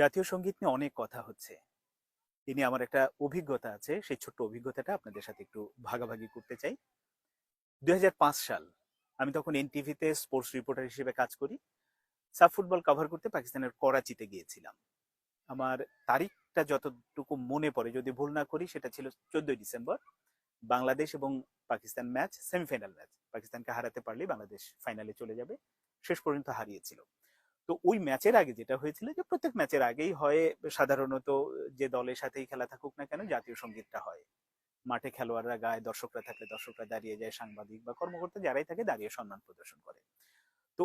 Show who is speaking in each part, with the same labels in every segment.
Speaker 1: জাতীয় সঙ্গীত নিয়ে অনেক কথা হচ্ছে। এ নিয়ে আমার একটা অভিজ্ঞতা আছে। সেই ছোট্ট অভিজ্ঞতাটা আপনাদের সাথে একটু ভাগাভাগি করতে চাই। ২০০৫ সাল। আমি তখন এনটিভিতে স্পোর্টস রিপোর্টার হিসেবে কাজ করি। সাফ ফুটবল কভার করতে পাকিস্তানের করাচিতে গিয়েছিলাম। আমার তারিখটা যতটুকু মনে পড়ে, যদি ভুল না করি, সেটা ছিল ১৪ই ডিসেম্বর। বাংলাদেশ এবং পাকিস্তান ম্যাচ, সেমিফাইনাল ম্যাচ। পাকিস্তানকে হারাতে পারলেই বাংলাদেশ ফাইনালে চলে যাবে। শেষ পর্যন্ত হারিয়েছিল। তো ওই ম্যাচের আগে যেটা হয়েছিল, যে প্রত্যেক ম্যাচের আগেই হয় সাধারণত, যে দলের সাথেই খেলা থাকুক না কেন, জাতীয় সঙ্গীতটা হয়। মাঠে খেলোয়াড়রা গায়, দর্শকরা থাকলে দর্শকরা দাঁড়িয়ে যায়, সাংবাদিক বা কর্মকর্তা যারাই থাকে দাঁড়িয়ে সম্মান প্রদর্শন করে। তো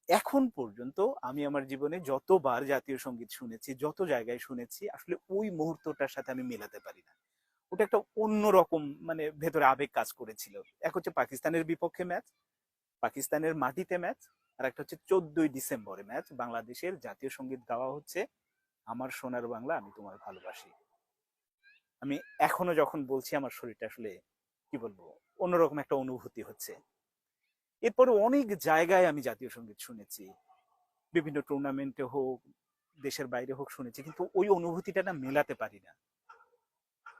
Speaker 1: এখন পর্যন্ত আমি আমার জীবনে যতবার জাতীয় সঙ্গীত শুনেছি, যত জায়গায় শুনেছি, আসলে ওই মুহূর্তটার সাথে আমি মেলাতে পারি না। ওটা একটা অন্যরকম, মানে ভেতরে আবেগ কাজ করেছিল। এক হচ্ছে পাকিস্তানের বিপক্ষে ম্যাচ, পাকিস্তানের মাটিতে ম্যাচ। আর একটা হচ্ছে 14ই ডিসেম্বরে ম্যাচ, বাংলাদেশের জাতীয় সঙ্গীত গাওয়া হচ্ছে, আমার সোনার বাংলা আমি তোমায় ভালোবাসি। আমি এখনো যখন বলছি, আমার শরীরটা আসলে কি বলবো, অন্যরকম একটা অনুভূতি হচ্ছে। এরপরে অনেক জায়গায় আমি জাতীয় সঙ্গীত শুনেছি, বিভিন্ন টুর্নামেন্টে হোক, দেশের বাইরে হোক শুনেছি, কিন্তু ওই অনুভূতিটা না মেলাতে পারি না।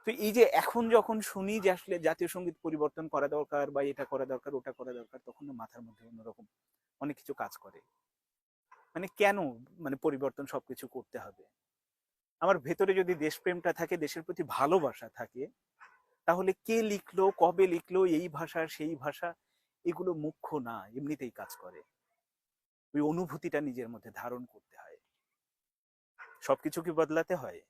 Speaker 1: তো এই যে এখন যখন শুনি যে আসলে জাতীয় সঙ্গীত পরিবর্তন করা দরকার, বা এটা করা দরকার, ওটা করা দরকার, তখন না মাথার মধ্যে অন্যরকম অনেক কিছু কাজ করে। মানে কেন, মানে পরিবর্তন সবকিছু করতে হবে? আমার ভেতরে যদি দেশপ্রেমটা থাকে, দেশের প্রতি ভালোবাসা থাকে, তাহলে কে লিখলো, কবে লিখলো, এই ভাষা সেই ভাষা, এগুলো মুখ্য না, এমনিতেই কাজ করে। ওই অনুভূতিটা নিজের মধ্যে ধারণ করতে হয়। সবকিছু কি বদলাতে হয়?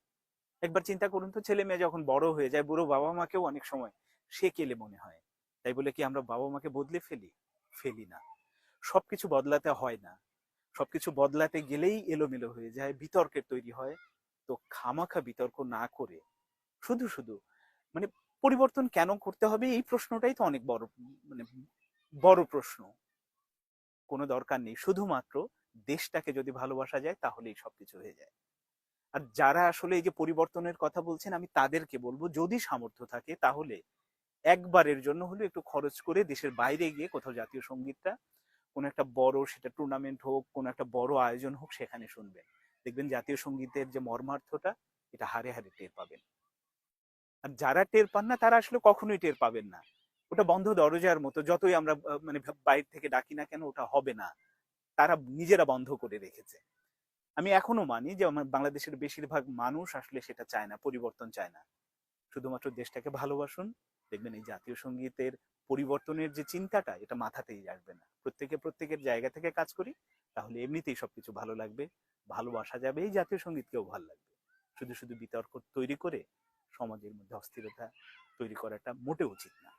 Speaker 1: একবার চিন্তা করুন তো, ছেলে মেয়ে যখন বড় হয়ে যায়, বুড়ো বাবা মাকেও অনেক সময় সে কেলে মনে হয়। তাই বলে কি আমরা বাবা মাকে বদলে ফেলি? ফেলি না। সবকিছু বদলাতে হয় না। সবকিছু বদলাতে গেলেই এলোমেলো হয়ে যায়, বিতর্কের তৈরি হয়। তো খামাখা বিতর্ক না করে শুধু শুধু, মানে পরিবর্তন কেন করতে হবে, এই প্রশ্নটাই তো অনেক বড়, মানে বড় প্রশ্ন। কোনো দরকার নেই, শুধুমাত্র দেশটাকে যদি ভালোবাসা যায় তাহলেই সবকিছু হয়ে যায়। আর যারা আসলে এই যে পরিবর্তনের কথা বলছেন, আমি তাদেরকে বলবো, যদি সামর্থ্য থাকে তাহলে একবারের জন্য হলে একটু খরচ করে দেশের বাইরে গিয়ে কোথাও জাতীয় সঙ্গীতটা, কোনো একটা বড়, সেটা টুর্নামেন্ট হোক, কোনো একটা বড় আয়োজন হোক, সেখানে শুনবেন। দেখবেন জাতীয় সঙ্গীতের যে মর্মার্থটা, এটা হারে হারে টের পাবেন। আর যারা টের পান না, তারা আসলে কখনোই টের পাবেন না। ওটা বন্ধ দরজার মতো, যতই আমরা মানে বাইরে থেকে ডাকি না কেন, ওটা হবে না। তারা নিজেরা বন্ধ করে রেখেছে। আমি এখনো মানি যে আমার বাংলাদেশের বেশিরভাগ মানুষ আসলে সেটা চায় না, পরিবর্তন চায় না। শুধুমাত্র দেশটাকে ভালোবাসুন, দেখবেন এই জাতীয় সঙ্গীতের পরিবর্তনের যে চিন্তাটা, এটা মাথাতেই আসবে না। প্রত্যেকে প্রত্যেকের জায়গা থেকে কাজ করি, তাহলে এমনিতেই সবকিছু ভালো লাগবে, ভালোবাসা যাবে, এই জাতীয় সঙ্গীতকেও ভালো লাগবে। শুধু শুধু বিতর্ক তৈরি করে সমাজের মধ্যে অস্থিরতা তৈরি করাটা মোটেও উচিত না।